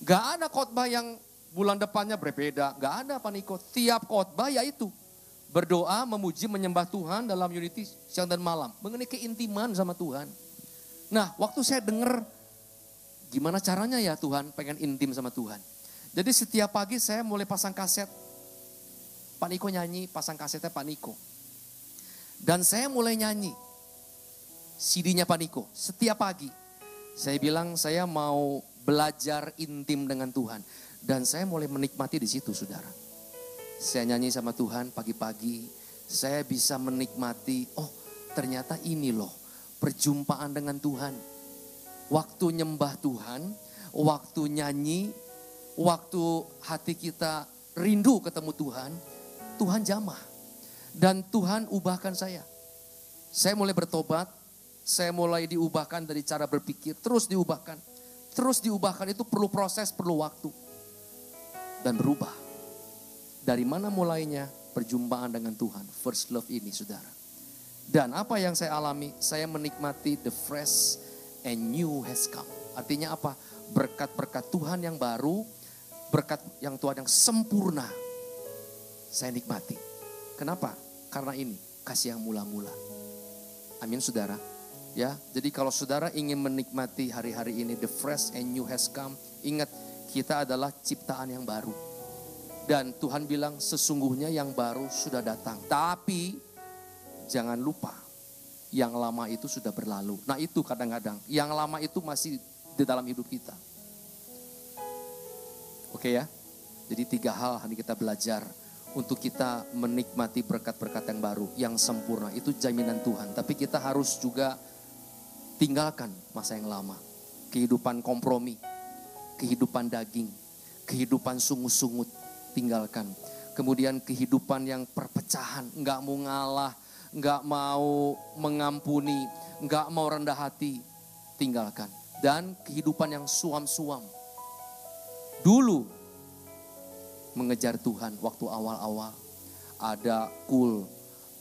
Gak ada khotbah yang bulan depannya berbeda. Gak ada Pak Niko. Tiap khotbah ya itu. Berdoa, memuji, menyembah Tuhan dalam unity siang dan malam. Mengenai keintiman sama Tuhan. Nah, waktu saya dengar gimana caranya ya Tuhan pengen intim sama Tuhan. Jadi setiap pagi saya mulai pasang kaset. Pak Niko nyanyi, pasang kasetnya Pak Niko. Dan saya mulai nyanyi CD-nya Pak Niko setiap pagi. Saya bilang saya mau belajar intim dengan Tuhan. Dan saya mulai menikmati di situ, saudara. Saya nyanyi sama Tuhan pagi-pagi. Saya bisa menikmati, oh ternyata ini loh perjumpaan dengan Tuhan. Waktu nyembah Tuhan, waktu nyanyi, waktu hati kita rindu ketemu Tuhan, Tuhan jamah. Dan Tuhan ubahkan saya. Saya mulai bertobat, saya mulai diubahkan dari cara berpikir, terus diubahkan. Terus diubahkan itu perlu proses, perlu waktu. Dan berubah. Dari mana mulainya? Perjumpaan dengan Tuhan. First love ini, saudara. Dan apa yang saya alami? Saya menikmati the fresh and new has come. Artinya apa? Berkat-berkat Tuhan yang baru, berkat yang Tuhan yang sempurna. Saya nikmati. Kenapa? Karena ini kasih yang mula-mula. Amin, saudara. Ya, jadi kalau saudara ingin menikmati hari-hari ini, the fresh and new has come. Ingat, kita adalah ciptaan yang baru. Dan Tuhan bilang sesungguhnya yang baru sudah datang. Tapi jangan lupa yang lama itu sudah berlalu. Nah itu kadang-kadang yang lama itu masih di dalam hidup kita. Oke ya. Jadi 3 hal yang kita belajar untuk kita menikmati berkat-berkat yang baru, yang sempurna. Itu jaminan Tuhan. Tapi kita harus juga tinggalkan masa yang lama. Kehidupan kompromi, kehidupan daging, kehidupan sungut-sungut. Tinggalkan. Kemudian kehidupan yang perpecahan, enggak mau ngalah, enggak mau mengampuni, enggak mau rendah hati, tinggalkan. Dan kehidupan yang suam-suam. Dulu mengejar Tuhan waktu awal-awal, ada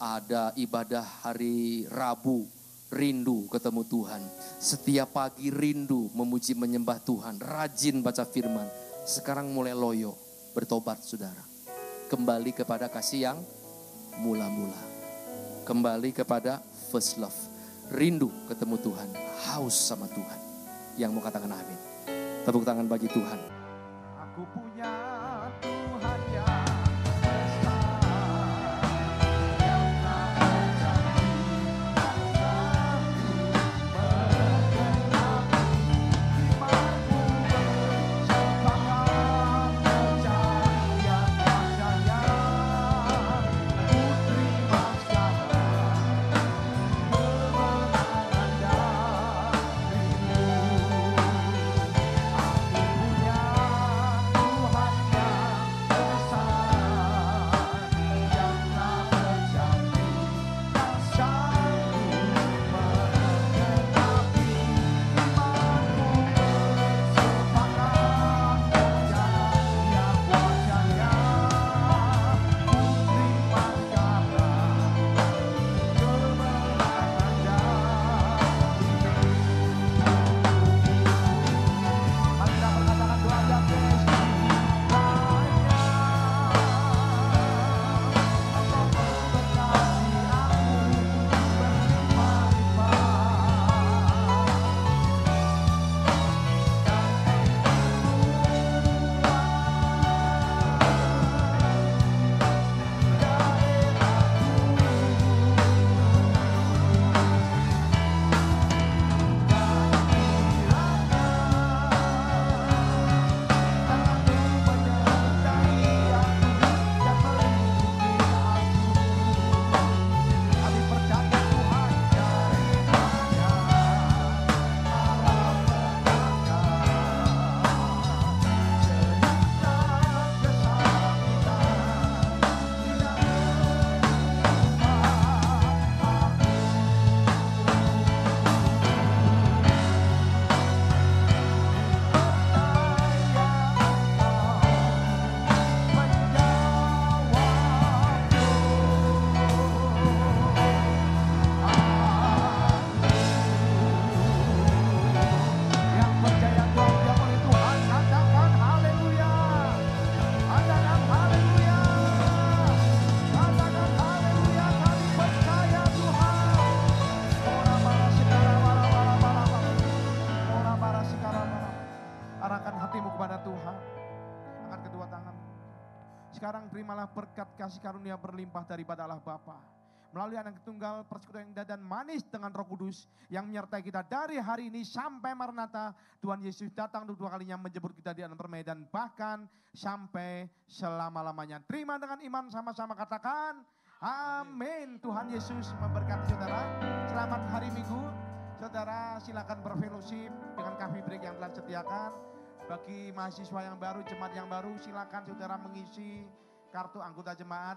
ada ibadah hari Rabu, rindu ketemu Tuhan. Setiap pagi rindu memuji menyembah Tuhan, rajin baca firman. Sekarang mulai loyo. Bertobat, saudara. Kembali kepada kasih yang mula-mula. Kembali kepada first love. Rindu ketemu Tuhan. Haus sama Tuhan. Yang mau katakan amin. Tepuk tangan bagi Tuhan. Ku punya Tuhan yang besar, yang tak berjanji tak sanggup menggenapi imanku bersepakat percaya kuasanya. Ku terima sekarang kemenangan darimu. Arahkan hatimu kepada Tuhan. Angkat kedua tangan. Sekarang terimalah berkat kasih karunia berlimpah daripada Allah Bapa. Melalui Anak Tunggal, persekutuan yang indah dan manis dengan Roh Kudus yang menyertai kita dari hari ini sampai Maranatha. Tuhan Yesus datang untuk 2 kalinya menjemput kita di dalam permainan, bahkan sampai selama-lamanya. Terima dengan iman, sama-sama katakan amin. Tuhan Yesus memberkati saudara. Selamat hari Minggu. Saudara silakan berfellowship dengan coffee break yang telah disediakan. Bagi mahasiswa yang baru, jemaat yang baru, silakan saudara mengisi kartu anggota jemaat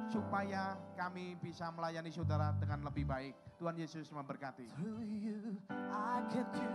supaya kami bisa melayani saudara dengan lebih baik. Tuhan Yesus memberkati. Through you, I can do